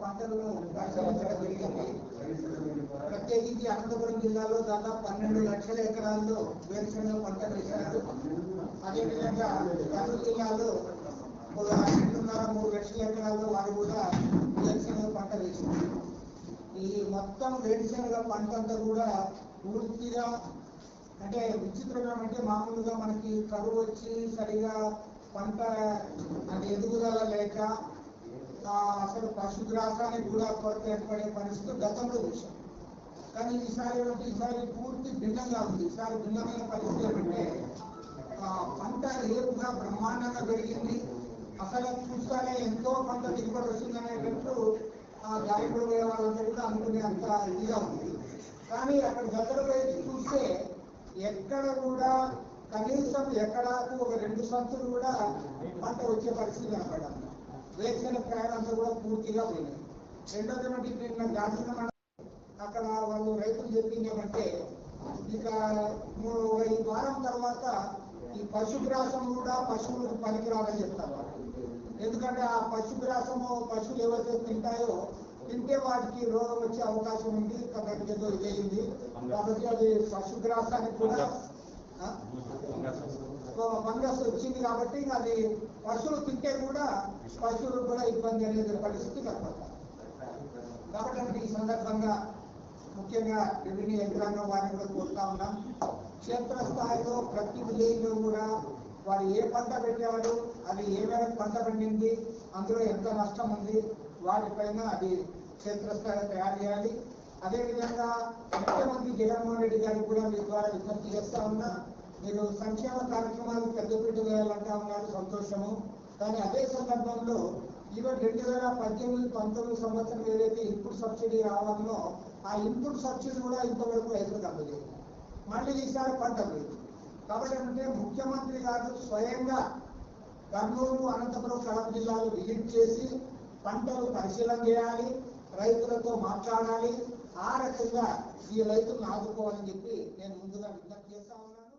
పంటలను పరిశీలించడం జరిగింది. ప్రత్యేకించి అనంతపురం జిల్లాలో దాదాపు 12 లక్షల ఎకరాల్లో వేరుశనగ పంట వేశారు. అదేవిధంగా కర్నూలు జిల్లాలో 2.5-3 లక్షల ఎకరాల్లో వారు కూడా వేరుశనగ పంట వేసింది. ఈ మొత్తం వేరుశనగ పంట అంతా కూడా పూర్తిగా అంటే విచిత్రంగా అంటే మామూలుగా మనకి కరువు వచ్చి సరిగా పంట అది ఎదుగుదల లేక అసలు పశుగ్రాసానికి కూడా కొరత ఏర్పడే పరిస్థితి గతంలో చూసాం. కానీ ఈసారి పూర్తి భిన్నంగా ఉంది. ఈసారి భిన్నమైన పరిస్థితి ఏమంటే పంట ఏపుగా బ్రహ్మాండంగా పెరిగింది. అసలు చూస్తానే ఎంతో పంట దిగుబడి వస్తుందనేటట్టు గాయకుడు పోయే వాళ్ళంతా కూడా అనుకునే అంత ఇదిగా ఉంది. కానీ అక్కడ గతంలో వేసి చూస్తే ఎక్కడ కూడా కనీసం ఎకరాకు ఒక 2 సంచులు కూడా పంట వచ్చే పరిస్థితి కనపడడం. వేరుశనగ కాయలంతా కూడా పూర్తిగా పోయినాయి. రెండోది బట్టి నిన్న గాజుల అక్కడ వాళ్ళు రైతులు చెప్పింది ఏమంటే ఇక ఈ వారం తర్వాత ఈ పశుగ్రాసం కూడా పశువులకు పనికిరాదని చెప్తారు. ఎందుకంటే ఆ పశుగ్రాసము పశువులు ఎవరైతే తింటాయో తింటే వాటికి రోగం వచ్చే అవకాశం ఉంది. ఏదో ఇదేంది కాబట్టి అది పశుగ్రాసానికి కూడా ఫంగస్ వచ్చింది కాబట్టి అది పశువులు తింటే కూడా పశువులకు కూడా ఇబ్బంది అనేది పరిస్థితి కనపడతారు. కాబట్టి ఈ సందర్భంగా ముఖ్యంగా రెవెన్యూ యంత్రాంగం వారిని కూడా కోరుతా ఉన్నాం. క్షేత్రస్థాయిలో ప్రతి విలేజ్లో కూడా వారు ఏ పంట పెట్టేవారు, అది ఏమైనా పంట పండింది, అందులో ఎంత నష్టం ఉంది, వాటిపైన అది క్షేత్రస్థాయిలో తయారు చేయాలి. అదేవిధంగా ముఖ్యమంత్రి జగన్మోహన్ రెడ్డి గారికి కూడా మీ ద్వారా విజ్ఞప్తి చేస్తా ఉన్నా, మీరు సంక్షేమ కార్యక్రమాలు పెద్దపీట వేయాలంటా ఉన్నారు, సంతోషము. కానీ అదే సందర్భంలో ఈవెన్ 2018-19 సంవత్సరం ఏదైతే ఇన్పుట్ సబ్సిడీ రావాలో ఆ ఇన్పుట్ సబ్సిడీ కూడా ఇంతవరకు రైతులకు అందలేదు. మళ్ళీ ఈసారి పంట లేదు. కాబట్టి అంటే ముఖ్యమంత్రి గారు స్వయంగా కర్నూలు, అనంతపురం, కడప జిల్లాలో విజిట్ చేసి పంటలు పరిశీలన చేయాలి, రైతులతో మాట్లాడాలి. ఆ రకంగా ఈ రైతులను ఆదుకోవాలని చెప్పి నేను ముందుగా విజ్ఞప్తి చేస్తా ఉన్నాను.